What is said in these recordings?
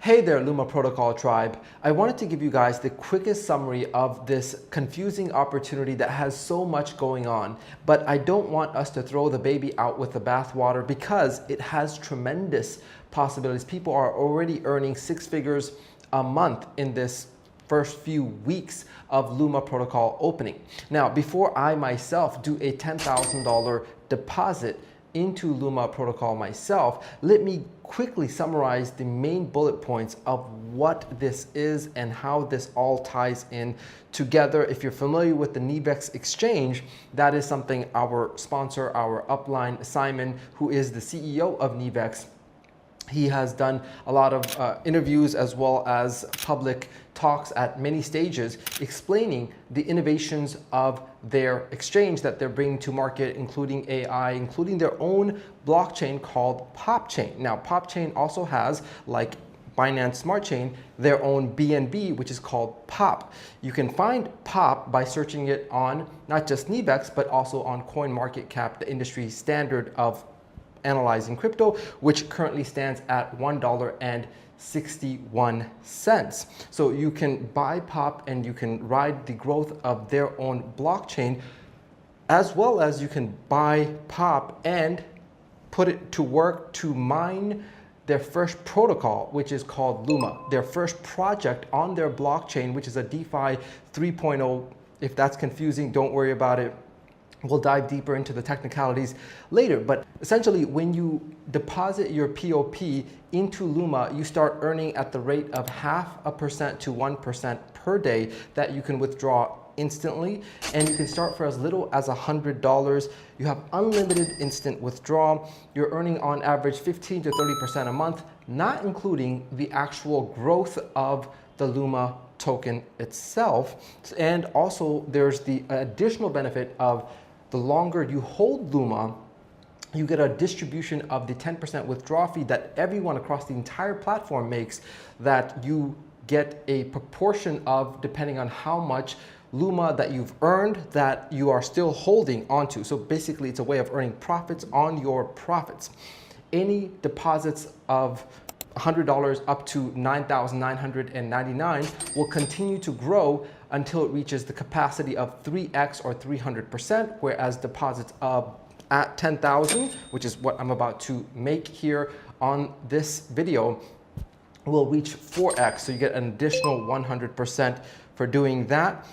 Hey there, Luma Protocol tribe. I wanted to give you guys the quickest summary of this confusing opportunity that has so much going on, but I don't want us to throw the baby out with the bathwater because it has tremendous possibilities. People are already earning six figures a month in this first few weeks of Luma Protocol opening. Now, before I myself do a $10,000 deposit into Luma Protocol myself, let me quickly summarize the main bullet points of what this is and how this all ties in together. If you're familiar with the Nivex exchange, that is something our sponsor, our upline, Simon, who is the CEO of Nivex, he has done a lot of interviews as well as public talks at many stages explaining the innovations of their exchange that they're bringing to market, including AI, including their own blockchain called PopChain. Now, PopChain also has, like Binance Smart Chain, their own BNB, which is called Pop. You can find Pop by searching it on not just Nivex, but also on CoinMarketCap, the industry standard of analyzing crypto, which currently stands at $1.61. So you can buy Pop and you can ride the growth of their own blockchain, as well as you can buy Pop and put it to work to mine their first protocol, which is called Luma, their first project on their blockchain, which is a DeFi 3.0. If that's confusing, don't worry about it. We'll dive deeper into the technicalities later, but essentially when you deposit your POP into Luma, you start earning at the rate of 0.5% to 1% per day that you can withdraw instantly, and you can start for as little as $100. You have unlimited instant withdrawal. You're earning on average 15 to 30% a month, not including the actual growth of the Luma token itself. And also there's the additional benefit of the longer you hold Luma, you get a distribution of the 10% withdrawal fee that everyone across the entire platform makes, that you get a proportion of depending on how much Luma that you've earned that you are still holding onto. So basically it's a way of earning profits on your profits. Any deposits of $100 up to $9,999 will continue to grow until it reaches the capacity of 3x or 300%, whereas deposits at 10,000, which is what I'm about to make here on this video, will reach 4x. So you get an additional 100% for doing that.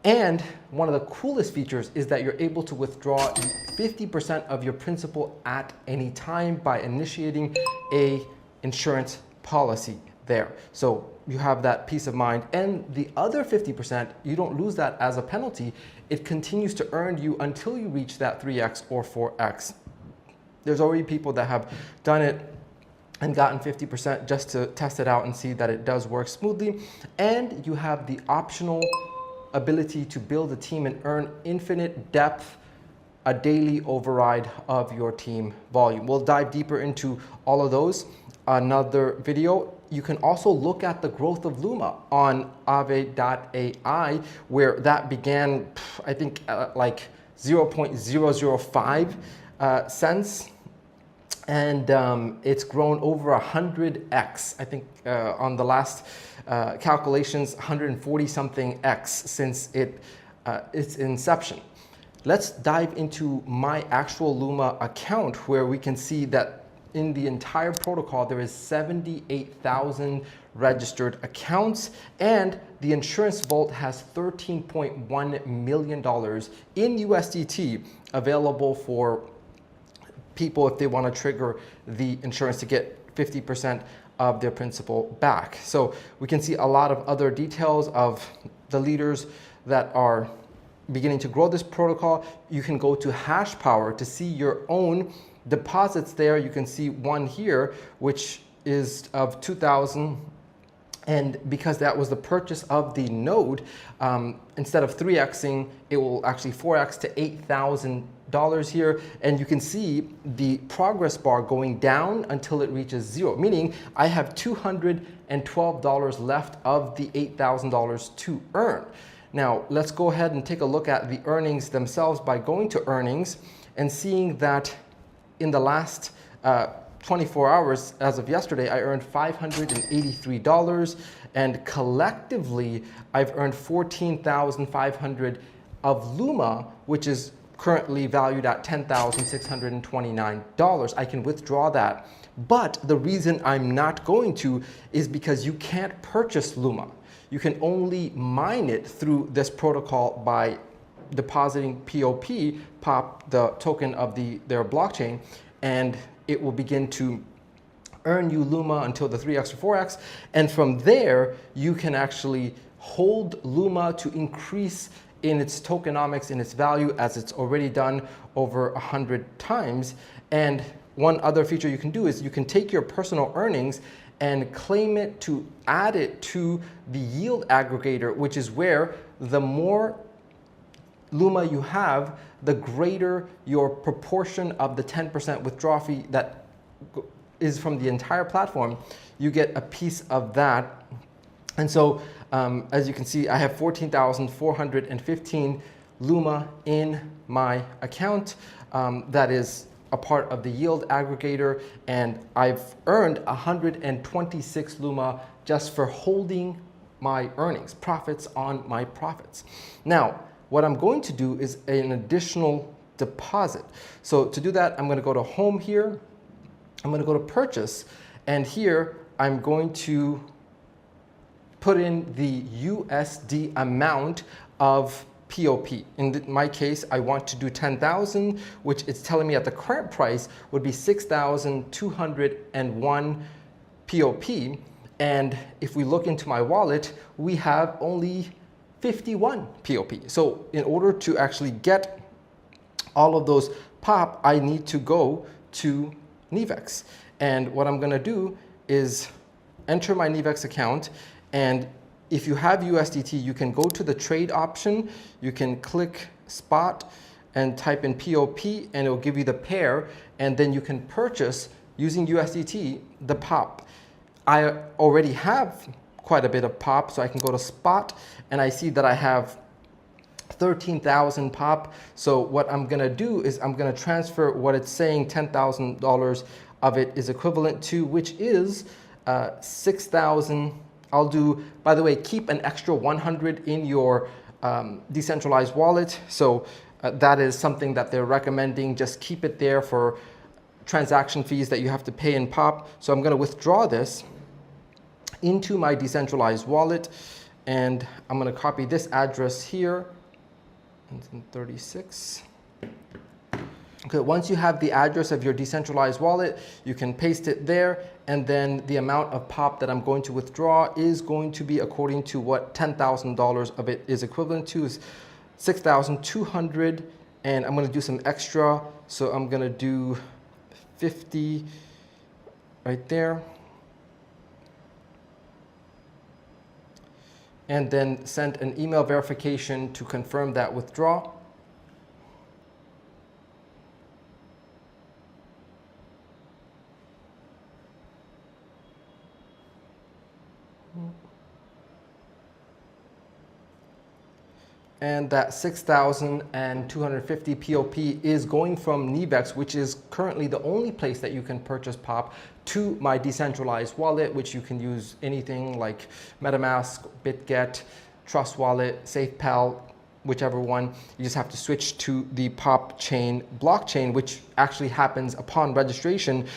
And one of the coolest features is that you're able to withdraw 50% of your principal at any time by initiating a insurance policy there. So you have that peace of mind, and the other 50%, you don't lose that as a penalty. It continues to earn you until you reach that 3x or 4x. There's already people that have done it and gotten 50% just to test it out and see that it does work smoothly. And you have the optional ability to build a team and earn infinite depth, a daily override of your team volume. We'll dive deeper into all of those another video. You can also look at the growth of Luma on Aave.ai, where that began, I think, like 0.005 cents. And it's grown over 100x. I think on the last calculations, 140 something x since its inception. Let's dive into my actual Luma account, where we can see that in the entire protocol, there is 78,000 registered accounts, and the insurance vault has $13.1 million in USDT available for people if they want to trigger the insurance to get 50% of their principal back. So we can see a lot of other details of the leaders that are beginning to grow this protocol. You can go to Hash Power to see your own deposits there. You can see one here, which is of 2,000. And because that was the purchase of the node, instead of 3xing, it will actually 4x to $8,000 here. And you can see the progress bar going down until it reaches zero, meaning I have $212 left of the $8,000 to earn. Now, let's go ahead and take a look at the earnings themselves by going to earnings and seeing that in the last 24 hours as of yesterday, I earned $583, and collectively I've earned $14,500 of Luma, which is currently valued at $10,629. I can withdraw that. But the reason I'm not going to is because you can't purchase Luma. You can only mine it through this protocol by depositing POP, the token of their blockchain, and it will begin to earn you Luma until the 3x or 4x. And from there, you can actually hold Luma to increase in its tokenomics, in its value, as it's already done over 100 times. And one other feature you can do is you can take your personal earnings and claim it to add it to the yield aggregator, which is where the more Luma you have, the greater your proportion of the 10% withdrawal fee that is from the entire platform. You get a piece of that. And so, as you can see, I have 14,415 Luma in my account. That is a part of the yield aggregator, and I've earned 126 Luma just for holding my earnings, profits on my profits. Now, what I'm going to do is an additional deposit. So to do that, I'm going to go to home here. I'm going to go to purchase, and here I'm going to put in the USD amount of POP. In my case, I want to do 10,000, which it's telling me at the current price would be 6,201 POP. And if we look into my wallet, we have only 51 POP. So in order to actually get all of those POP, I need to go to Nivex. And what I'm gonna do is enter my Nivex account, and if you have USDT, you can go to the trade option, you can click spot and type in POP, and it'll give you the pair, and then you can purchase using USDT the POP. I already have quite a bit of POP, so I can go to spot, and I see that I have 13,000 POP. So what I'm gonna do is I'm gonna transfer what it's saying $10,000 of it is equivalent to, which is 6,000. I'll do, by the way, keep an extra 100 in your decentralized wallet. So that is something that they're recommending. Just keep it there for transaction fees that you have to pay in POP. So I'm gonna withdraw this into my decentralized wallet, and I'm gonna copy this address here, 36. Okay, once you have the address of your decentralized wallet, you can paste it there, and then the amount of POP that I'm going to withdraw is going to be according to what $10,000 of it is equivalent to, is 6,200, and I'm gonna do some extra, so I'm gonna do 50 right there. And then send an email verification to confirm that withdrawal. And that 6,250 POP is going from Nivex, which is currently the only place that you can purchase POP, to my decentralized wallet, which you can use anything like MetaMask, BitGet, Trust Wallet, SafePal, whichever one. You just have to switch to the POP chain blockchain, which actually happens upon registration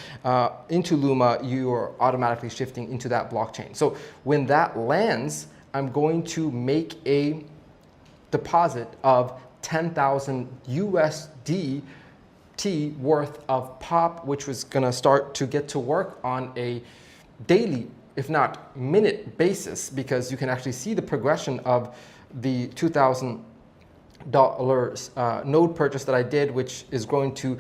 into Luma. You are automatically shifting into that blockchain. So when that lands, I'm going to make a deposit of 10,000 USDT worth of POP, which was gonna start to get to work on a daily, if not minute basis, because you can actually see the progression of the $2,000 node purchase that I did, which is growing to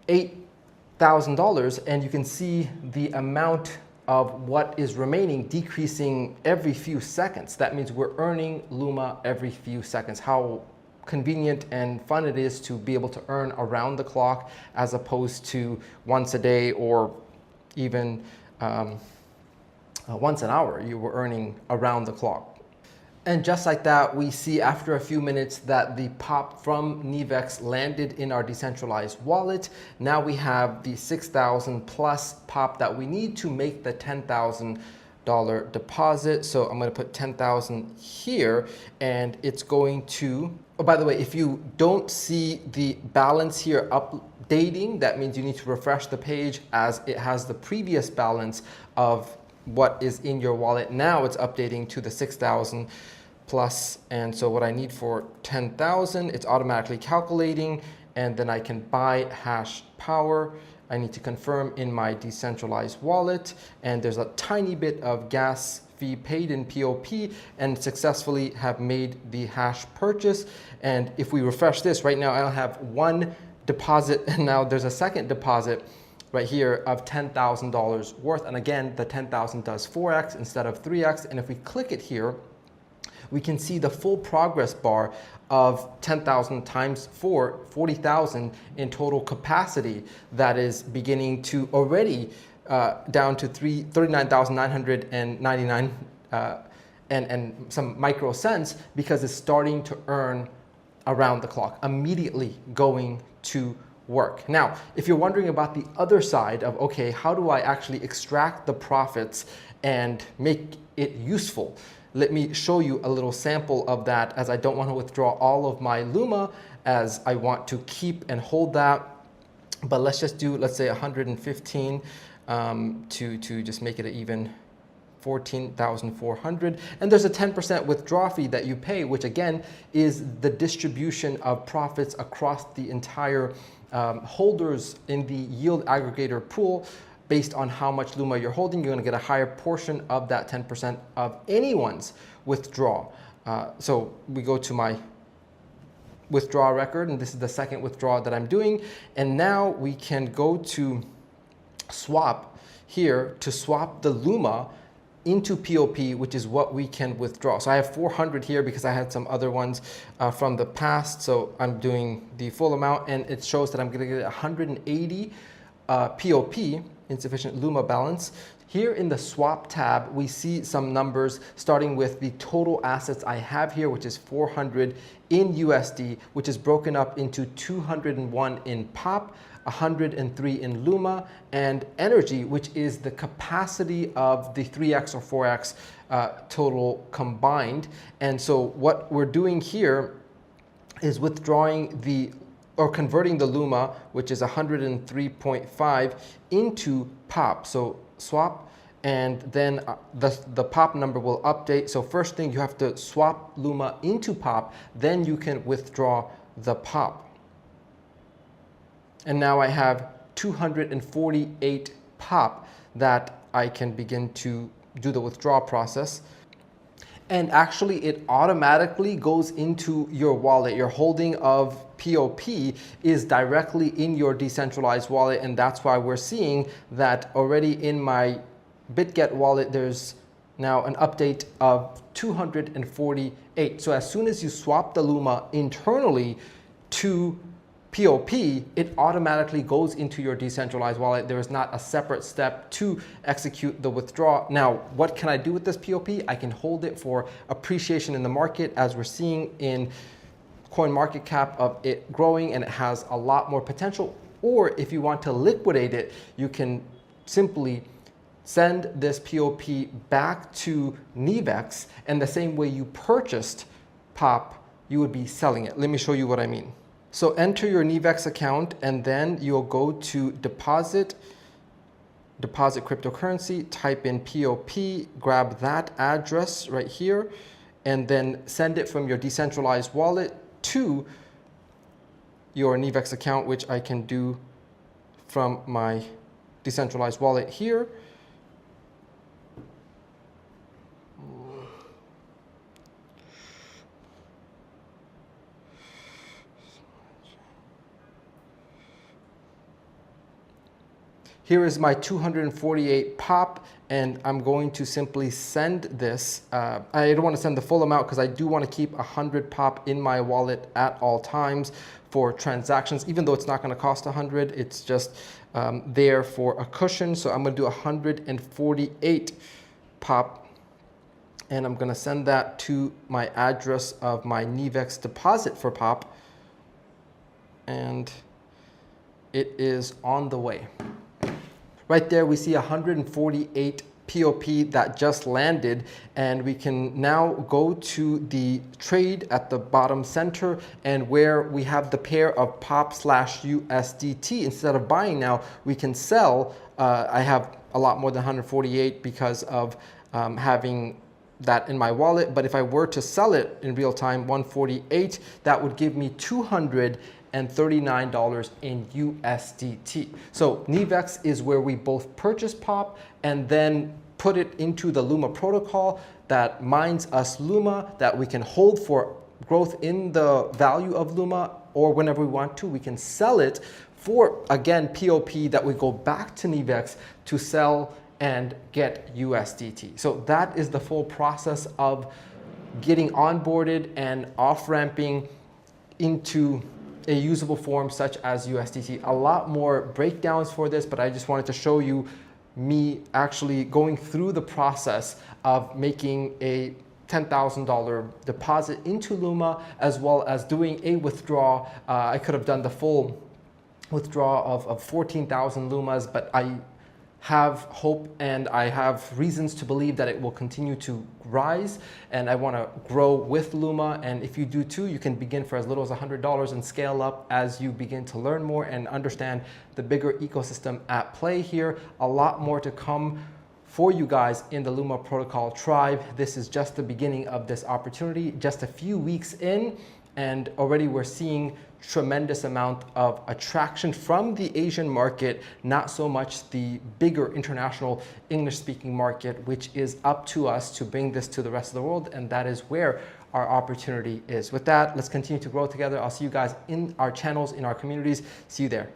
$8,000, and you can see the amount of what is remaining decreasing every few seconds. That means we're earning Luma every few seconds. How convenient and fun it is to be able to earn around the clock, as opposed to once a day, or even once an hour you were earning around the clock. And just like that, we see after a few minutes that the pop from Nivex landed in our decentralized wallet. Now we have the 6,000 plus pop that we need to make the $10,000 deposit. So I'm going to put 10,000 here, and it's going to, oh, by the way, if you don't see the balance here updating, that means you need to refresh the page as it has the previous balance of what is in your wallet. Now it's updating to the 6,000 plus. And so what I need for 10,000, it's automatically calculating, and then I can buy hash power. I need to confirm in my decentralized wallet, and there's a tiny bit of gas fee paid in POP, and successfully have made the hash purchase. And if we refresh this right now, I'll have one deposit, and now there's a second deposit right here of $10,000 worth. And again, the 10,000 does 4x instead of 3x. And if we click it here, we can see the full progress bar of 10,000 times 4, 40,000 in total capacity. That is beginning to already down to 39,999 and some micro cents, because it's starting to earn around the clock, immediately going to work. Now, if you're wondering about the other side of, okay, how do I actually extract the profits and make it useful? Let me show you a little sample of that, as I don't want to withdraw all of my Luma, as I want to keep and hold that. But let's just do, let's say 115 to just make it even 14,400. And there's a 10% withdrawal fee that you pay, which again is the distribution of profits across the entire holders in the yield aggregator pool. Based on how much Luma you're holding, you're going to get a higher portion of that 10% of anyone's withdrawal. So we go to my withdrawal record, and this is the second withdrawal that I'm doing. And now we can go to swap here to swap the Luma into POP, which is what we can withdraw. So I have 400 here because I had some other ones from the past. So I'm doing the full amount, and it shows that I'm going to get 180 POP, insufficient Luma balance. Here in the swap tab, we see some numbers starting with the total assets I have here, which is 400 in USD, which is broken up into 201 in POP, 103 in Luma, and energy, which is the capacity of the 3x or 4x total combined. And so what we're doing here is withdrawing or converting the Luma, which is 103.5, into POP. So swap, and then the POP number will update. So first thing, you have to swap Luma into POP, then you can withdraw the POP. And now I have 248 POP that I can begin to do the withdrawal process. And actually it automatically goes into your wallet. Your holding of POP is directly in your decentralized wallet, and that's why we're seeing that already in my BitGet wallet there's now an update of 248. So as soon as you swap the Luma internally to POP, it automatically goes into your decentralized wallet. There is not a separate step to execute the withdrawal. Now, what can I do with this POP? I can hold it for appreciation in the market, as we're seeing in CoinMarketCap of it growing, and it has a lot more potential. Or if you want to liquidate it, you can simply send this POP back to Nivex, and the same way you purchased POP, you would be selling it. Let me show you what I mean. So enter your Nivex account, and then you'll go to deposit cryptocurrency, type in POP, grab that address right here, and then send it from your decentralized wallet to your Nivex account, which I can do from my decentralized wallet here. Here is my 248 POP, and I'm going to simply send this. I don't want to send the full amount because I do want to keep 100 POP in my wallet at all times for transactions, even though it's not going to cost 100. It's just there for a cushion. So I'm going to do 148 POP And I'm gonna send that to my address of my Nivex deposit for POP. And it is on the way. Right there, we see 148 POP that just landed, and we can now go to the trade at the bottom center, and where we have the pair of POP/USDT. Instead of buying now, we can sell. I have a lot more than 148 because of having that in my wallet, but if I were to sell it in real time, 148, that would give me $239 in USDT. So Nivex is where we both purchase POP and then put it into the Luma protocol that mines us Luma that we can hold for growth in the value of Luma, or whenever we want to, we can sell it for, again, POP that we go back to Nivex to sell and get USDT. So that is the full process of getting onboarded and off-ramping into a usable form such as USDT. A lot more breakdowns for this, but I just wanted to show you me actually going through the process of making a $10,000 deposit into Luma, as well as doing a withdrawal. I could have done the full withdrawal of 14,000 Lumas, but I have hope and I have reasons to believe that it will continue to rise, and I want to grow with Luma. And if you do too, you can begin for as little as $100 and scale up as you begin to learn more and understand the bigger ecosystem at play here. A lot more to come for you guys in the Luma Protocol tribe. This is just the beginning of this opportunity, just a few weeks in, and already we're seeing tremendous amount of attraction from the Asian market, not so much the bigger international English-speaking market, which is up to us to bring this to the rest of the world, and that is where our opportunity is. With that, let's continue to grow together. I'll see you guys in our channels, in our communities. See you there.